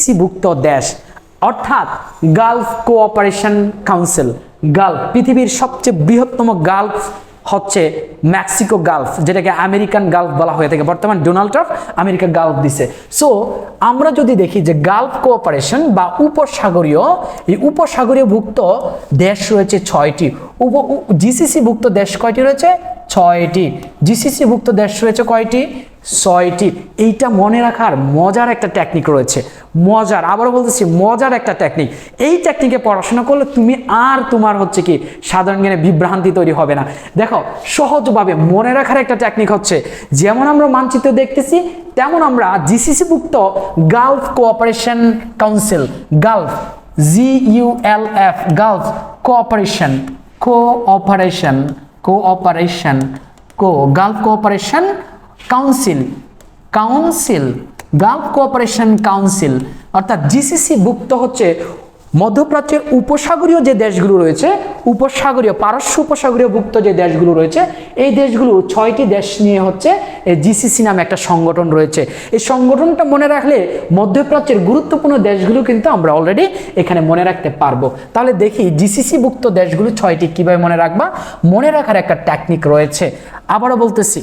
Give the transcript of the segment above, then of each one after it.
ভুক্ত দেশ অর্থাৎ গালফ কোঅপারেশন কাউন্সিল। গালফ পৃথিবীর সবচেয়ে বৃহত্তম গালফ হচ্ছে মেক্সিকো গালফ, যেটাকে আমেরিকান গালফ বলা হয়ে থাকে। বর্তমান ডোনাল্ড ট্রাম্প আমেরিকা গালফ দিছে। সো আমরা যদি দেখি যে গালফ কোঅপারেশন বা উপসাগরীয়, এই উপসাগরীয় ভুক্ত দেশ রয়েছে 6টি। জিসিসি ভুক্ত দেশ কয়টি রয়েছে? 6টি। জিসিসি ভুক্ত দেশ রয়েছে কয়টি? 6টি। এইটা মনে রাখার মজার একটা টেকনিক রয়েছে, মজার, আবারও বলতেছি মজার একটা টেকনিক। এই টেকনিকে পড়াশোনা করলে তুমি আর তোমার হচ্ছে কি সাধারণ জ্ঞানে বিভ্রান্তি তৈরি হবে না। দেখো সহজভাবে মনে রাখার একটা টেকনিক হচ্ছে, যেমন আমরা মানচিত্র দেখতেছি তেমন আমরা জিসিসি ভুক্ত Gulf cooperation council, Gulf GULF, Gulf cooperation, Gulf cooperation council, Gulf cooperation council অর্থাৎ জিসিসি ভুক্ত হচ্ছে মধ্যপ্রাচ্যের উপসাগরীয় যে দেশগুলো রয়েছে, উপসাগরীয় পারস্য উপসাগরীয় ভুক্ত যে দেশগুলো রয়েছে, এই দেশগুলো 6টি দেশ নিয়ে হচ্ছে এই জিসিসি নামে একটা সংগঠন রয়েছে। এই সংগঠনটা মনে রাখলে মধ্যপ্রাচ্যের গুরুত্বপূর্ণ দেশগুলো কিন্তু আমরা অলরেডি এখানে মনে রাখতে পারবো। তাহলে দেখি জিসিসি ভুক্ত দেশগুলো 6টি কিভাবে মনে রাখবা। মনে রাখার একটা টেকনিক রয়েছে। আবারও বলতেছি,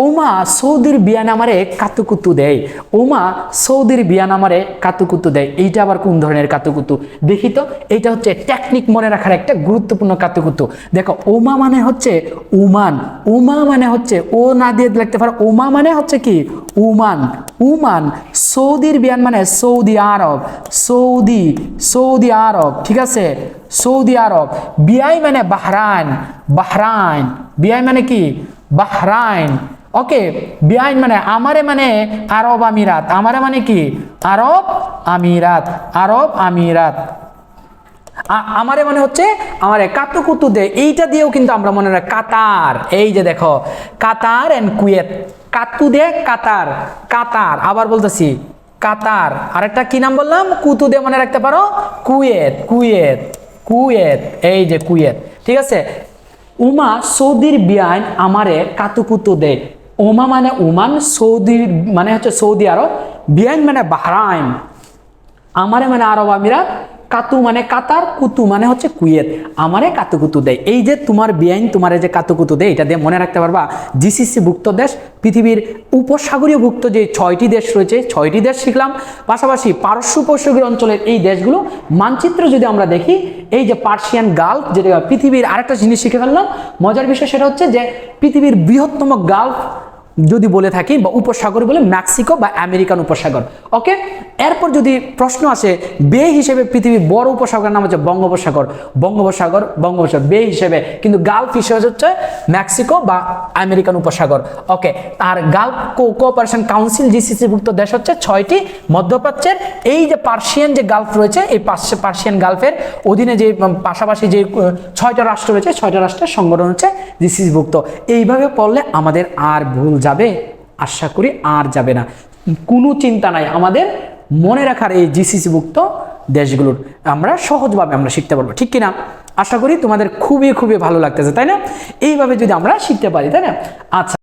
ওমা সৌদির বিয়ান আমারে কাতুকুতু দেয়, ওমা সৌদির বিয়ান আমারে কাতুকুতু দেয়। এইটা আবার কোন ধরনের কাতুকুতু দেখি তো। এইটা হচ্ছে টেকনিক মনে রাখার একটা গুরুত্বপূর্ণ কাতুকুতু। দেখো ওমা মানে হচ্ছে উমান, উমা মানে হচ্ছে ও না দিয়ে লিখতে পারো, ওমা মানে হচ্ছে কি উমান, উমান। সৌদির বিয়ান মানে সৌদি আরব, সৌদি আরব, ঠিক আছে, সৌদি আরব। বিআই মানে বাহরাইন, বাহরাইন, বিআই মানে কি বাহরাইন। ওকে, বিআইন মানে আমারে মানে আরব আমিরাত, আমারে মানে কি আরব আমিরাত, আরব আমিরাত। আমারে মানে হচ্ছে আমারে কাতুকুতু দে, এইটা দিয়েও কিন্তু আমরা মনে রাখি কাতার। এই যে দেখো কাতার এন্ড কুয়েত, কাতু দে কাতার, কাতার। আবার বলতেছি কাতার। আরেকটা কি নাম বললাম? কুতু দে মনে রাখতে পারো কুয়েত, কুয়েত, কুয়েত, এই যে কুয়েত, ঠিক আছে। উমা সৌদির বিয়ান আমারে কাতুকুতু দে। ওমা মানে ওমান, সৌদির মানে হচ্ছে সৌদি আরব, বিয়ান মানে বাহরাইন, আমারে মানে আরব আমিরাত, কাতু মানে কাতার, কুতু মানে হচ্ছে কুয়েত, আমারে কাতুকুতু দেয়। এই যে তোমার বিআইন তোমার যে কাতুকুতু দেয়, এটা দিয়ে মনে রাখতে পারবা জিসিসি ভুক্ত দেশ, পৃথিবীর উপসাগরীয় ভুক্ত যে 6টি দেশ রয়েছে, 6টি দেশ শিখলাম। পাশাপাশি পারস্য উপসাগরীয় অঞ্চলের এই দেশগুলো মানচিত্র যদি আমরা দেখি, এই যে পার্সিয়ান গালফ, যেটা পৃথিবীর আরেকটা জিনিস শিখে ফেললাম মজার বিষয়, সেটা হচ্ছে যে পৃথিবীর বৃহত্তম গালফ যদি বলে থাকি বা উপসাগর বলে মেক্সিকো বা আমেরিকান উপসাগর। ওকে, এরপর যদি প্রশ্ন আসে বে হিসেবে পৃথিবীর বড় উপসাগরের নাম হচ্ছে বঙ্গোপসাগর, বঙ্গোপসাগর, বঙ্গোপসাগর বে হিসেবে, কিন্তু গালফ হিসেবে হচ্ছে মেক্সিকো বা আমেরিকান উপসাগর। ওকে, আর গালফ কোঅপারেশন কাউন্সিল জিসিসি ভুক্ত দেশ হচ্ছে 6টি। মধ্যপ্রাচ্যের এই যে পার্সিয়ান যে গালফ রয়েছে, এই পার্সিয়ান গালফের অধীনে যে পাশাপাশি যে 6টা রাষ্ট্র রয়েছে, 6টা রাষ্ট্রের সংগঠন হচ্ছে জিসিসি ভুক্ত। এইভাবে পড়লে আমাদের আর ভুল যাবে, আশা করি আর যাবে না, কোনো চিন্তা নাই। আমাদের মনে রাখার এই জিসিসি ভুক্ত দেশগুলোর আমরা সহজভাবে আমরা শিখতে পারবো, ঠিক কিনা? আশা করি তোমাদের খুবই খুবই ভালো লাগতেছে, তাই না? এইভাবে যদি আমরা শিখতে পারি, তাই না? আচ্ছা।